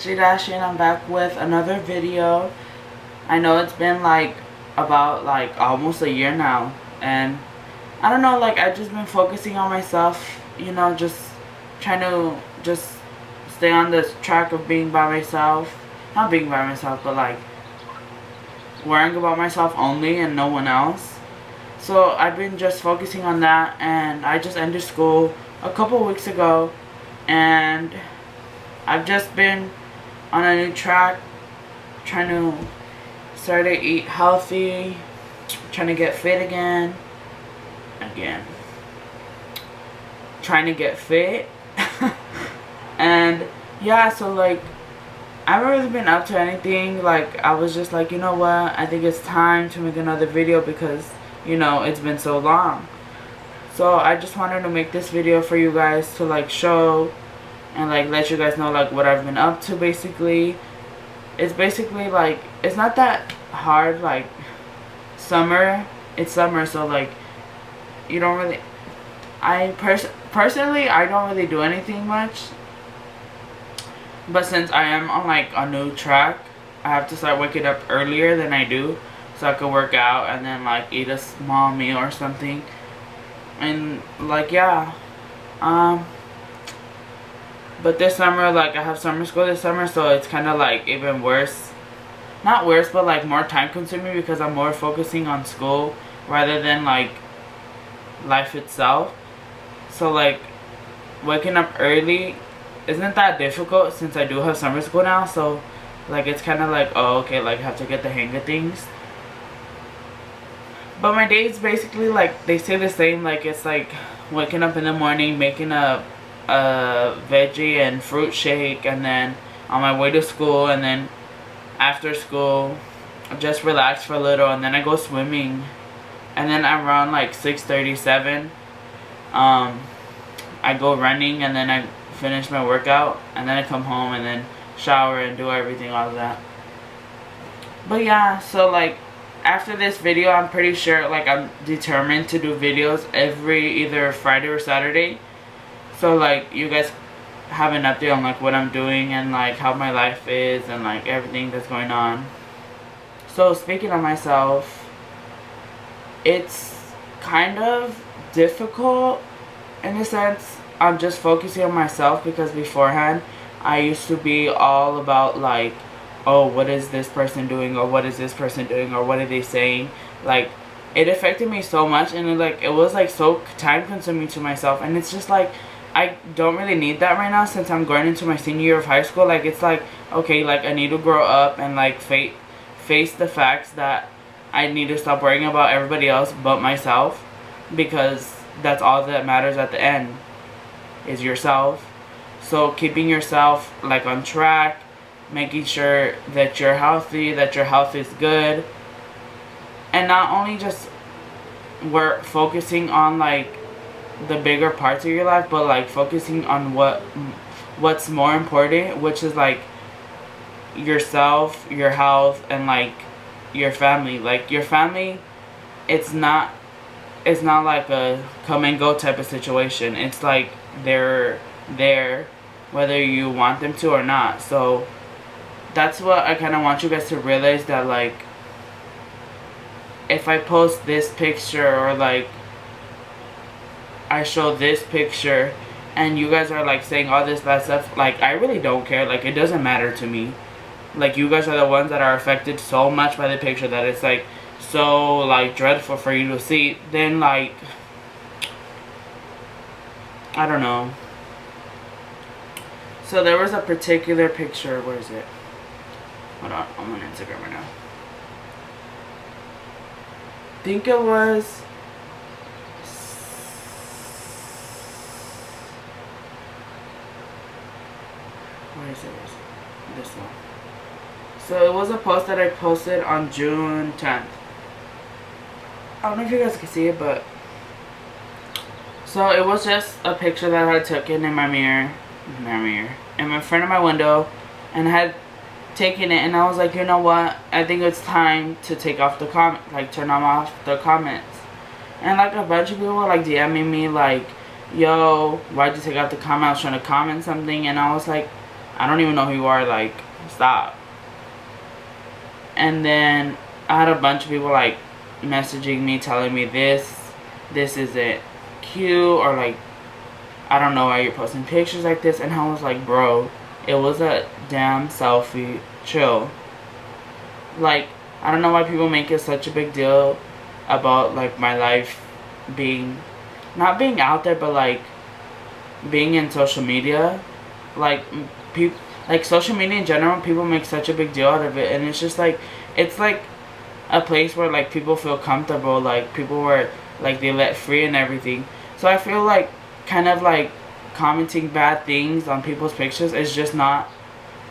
Jaydashian. I'm back with another video. I know it's been about almost a year now, and I don't know, I've just been focusing on myself, just trying to just stay on this track of being by myself. Not being by myself, but worrying about myself only and no one else. So I've been just focusing on that, and I just ended school a couple weeks ago, and I've just been on a new track, trying to start to eat healthy, trying to get fit again, trying to get fit. And yeah, so I haven't really been up to anything. I was just you know what, I think it's time to make another video because it's been so long. So I just wanted to make this video for you guys to show and let you guys know what I've been up to. Basically, it's basically it's not that hard. Summer, it's summer, so you don't really, personally I don't really do anything much. But since I am on a new track, I have to start waking up earlier than I do, so I could work out and then eat a small meal or something. And yeah, but this summer, I have summer school this summer, so it's kind of even worse. Not worse, but more time consuming because I'm more focusing on school rather than life itself. So waking up early isn't that difficult since I do have summer school now. So it's kind of oh, okay, I have to get the hang of things. But my days basically they stay the same. It's waking up in the morning, making a veggie and fruit shake, and then on my way to school, and then after school I just relax for a little, and then I go swimming, and then around 6:37 I go running, and then I finish my workout, and then I come home and then shower and do everything, all of that. But yeah, so after this video, I'm pretty sure I'm determined to do videos every either Friday or Saturday, so you guys have an update on what I'm doing and how my life is and everything that's going on. So speaking of myself, it's kind of difficult in a sense. I'm just focusing on myself because beforehand I used to be all about oh, what is this person doing, or what is this person doing, or what are they saying. It affected me so much, and it was so time consuming to myself, and it's just I don't really need that right now since I'm going into my senior year of high school. It's okay, I need to grow up and face the facts that I need to stop worrying about everybody else but myself, because that's all that matters at the end, is yourself. So keeping yourself on track, making sure that you're healthy, that your health is good, and not only just we're focusing on the bigger parts of your life, but focusing on what's more important, which is yourself, your health, and your family. Your family, it's not a come and go type of situation. It's they're there whether you want them to or not. So that's what I kind of want you guys to realize, that if I post this picture, or I show this picture, and you guys are saying all this bad stuff, I really don't care. It doesn't matter to me. You guys are the ones that are affected so much by the picture that it's so dreadful for you to see. Then I don't know. So there was a particular picture. Where is it? Hold on, I'm on Instagram right now. I think it was where is it? This one. So it was a post that I posted on June 10th. I don't know if you guys can see it, but so it was just a picture that I had taken in my mirror, in front of my window, and I had taken it, and I was you know what, I think it's time to take off the comment, turn off the comments. And a bunch of people were DMing me yo, why'd you take off the comment? I was trying to comment something, and I was I don't even know who you are, like, stop. And then I had a bunch of people like messaging me, telling me this isn't cute, or like, I don't know why you're posting pictures like this. And I was like, bro, it was a damn selfie, chill. Like, I don't know why people make it such a big deal about like my life being, not being out there, but like being in social media. Like, people, like social media in general, people make such a big deal out of it, and it's just like, it's like a place where like people feel comfortable, like people were like, they let free and everything. So I feel like kind of like commenting bad things on people's pictures is just not,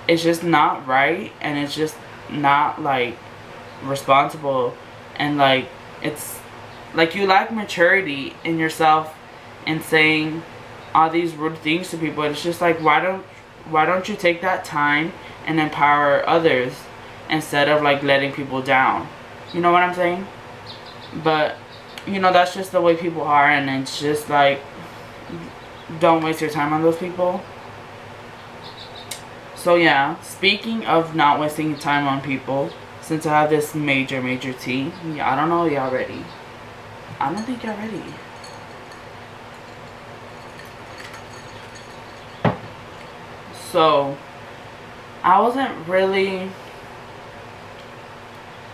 it's just not right, and it's just not like responsible, and like, it's like you lack maturity in yourself and saying all these rude things to people. It's just like, why don't you take that time and empower others instead of like letting people down? You know what I'm saying? But you know, that's just the way people are, and it's just like, don't waste your time on those people. So yeah, speaking of not wasting time on people, since I have this major tea, yeah, I don't know, y'all ready? I don't think y'all ready. So I wasn't really,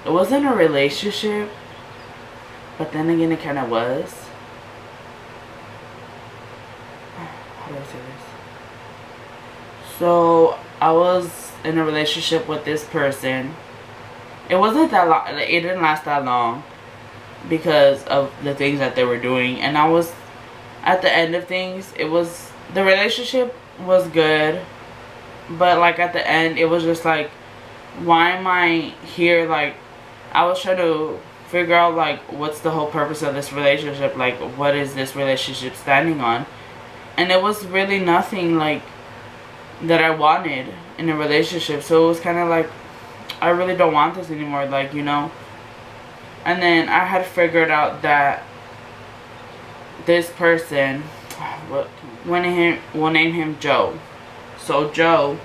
it wasn't a relationship, but then again it kind of was. How do I say this? So I was in a relationship with this person. It wasn't that long, it didn't last that long because of the things that they were doing, and I was at the end of things. It was, the relationship was good, but like at the end it was just like, why am I here? Like, I was trying to figure out like, what's the whole purpose of this relationship, like what is this relationship standing on? And it was really nothing like that I wanted in a relationship. So it was kind of like, I really don't want this anymore, like, you know. And then I had figured out that this person, we'll name him Joe. So Joe,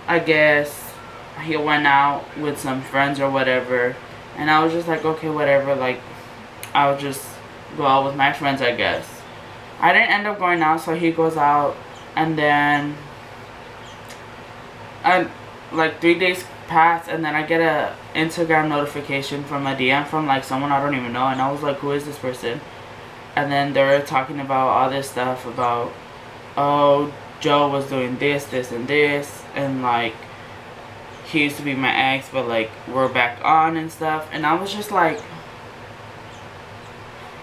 I guess he went out with some friends or whatever, and I was just like, okay, whatever, like, I'll just go out with my friends, I guess. I didn't end up going out, so he goes out, and then like 3 days pass, and then I get a Instagram notification from a DM from like someone I don't even know, and I was like, who is this person? And then they were talking about all this stuff about, oh, Joe was doing this, and this, and like, he used to be my ex, but like, we're back on and stuff. And I was just like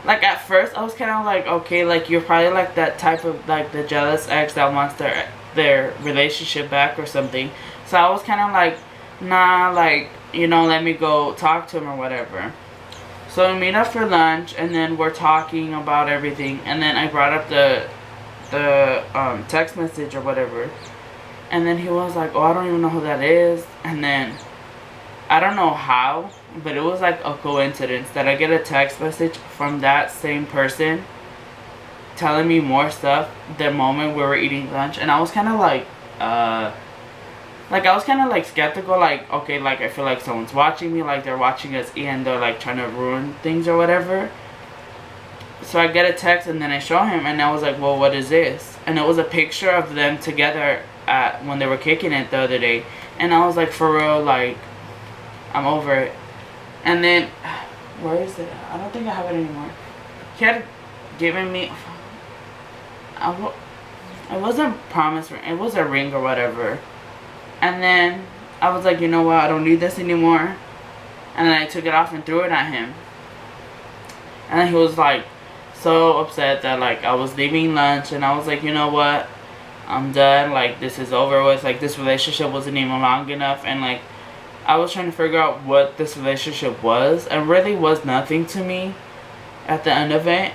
at first I was kind of like, okay, like, you're probably like that type of like the jealous ex that wants their relationship back or something. So I was kind of like, nah, like, you know, let me go talk to him or whatever. So we meet up for lunch, and then we're talking about everything, and then I brought up the text message or whatever, and then he was like, oh, I don't even know who that is. And then I don't know how, but it was like a coincidence that I get a text message from that same person telling me more stuff the moment we were eating lunch. And I was kind of like I was kind of like skeptical, like, okay, like, I feel like someone's watching me, like they're watching us eat and they're like trying to ruin things or whatever. So I get a text, and then I show him, and I was like, well, what is this? And it was a picture of them together when they were kicking it the other day. And I was like, for real, like, I'm over it. And then, where is it? I don't think I have it anymore. He had given me, it wasn't promise ring, it was a ring or whatever. And then I was like, you know what, I don't need this anymore. And then I took it off and threw it at him. And then he was like so upset that like I was leaving lunch, and I was like, you know what, I'm done, like, this is over with, like, this relationship wasn't even long enough. And like, I was trying to figure out what this relationship was, and really was nothing to me at the end of it.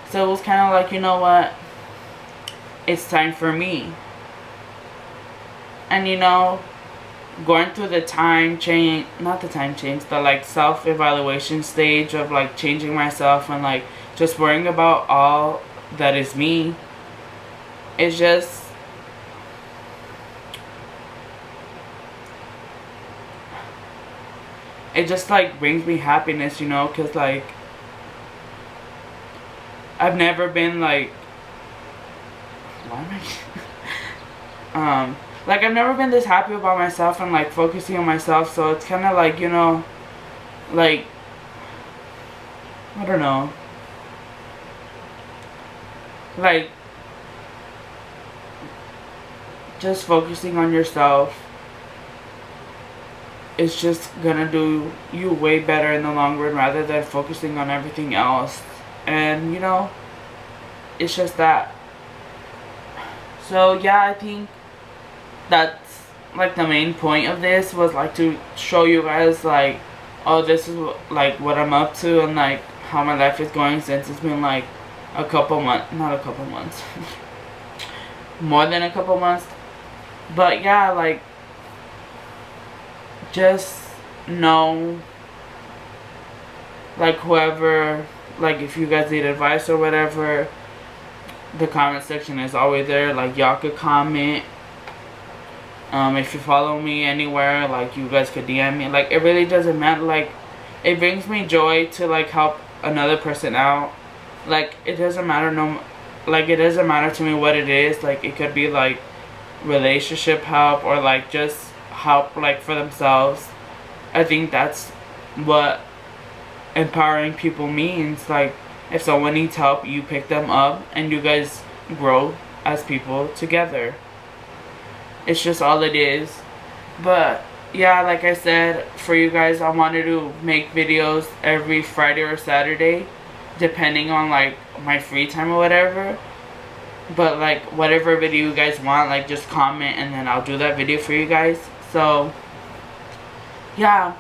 So it was kind of like, you know what, it's time for me. And you know, going through the time change, not the time change, the like self-evaluation stage of like changing myself and like just worrying about all that is me, it's just it just like brings me happiness, you know, because like I've never been like, why am I like I've never been this happy about myself and like focusing on myself. So it's kind of like, you know, like, I don't know, like just focusing on yourself is just gonna do you way better in the long run rather than focusing on everything else. And you know, it's just that. So yeah, I think that's like the main point of this, was like to show you guys like, oh, this is like what I'm up to and like how my life is going, since it's been like a couple months, not a couple months, more than a couple months. But yeah, like, just know, like, whoever, like, if you guys need advice or whatever, the comment section is always there. Like, y'all could comment. If you follow me anywhere, like, you guys could DM me. Like, it really doesn't matter. Like, it brings me joy to like help another person out. Like, it doesn't matter, it doesn't matter to me what it is. Like, it could be like relationship help or like just help like for themselves. I think that's what empowering people means. Like, if someone needs help, you pick them up and you guys grow as people together. It's just all it is. But yeah, like I said, for you guys, I wanted to make videos every Friday or Saturday, depending on like my free time or whatever. But like whatever video you guys want, like just comment and then I'll do that video for you guys. So yeah,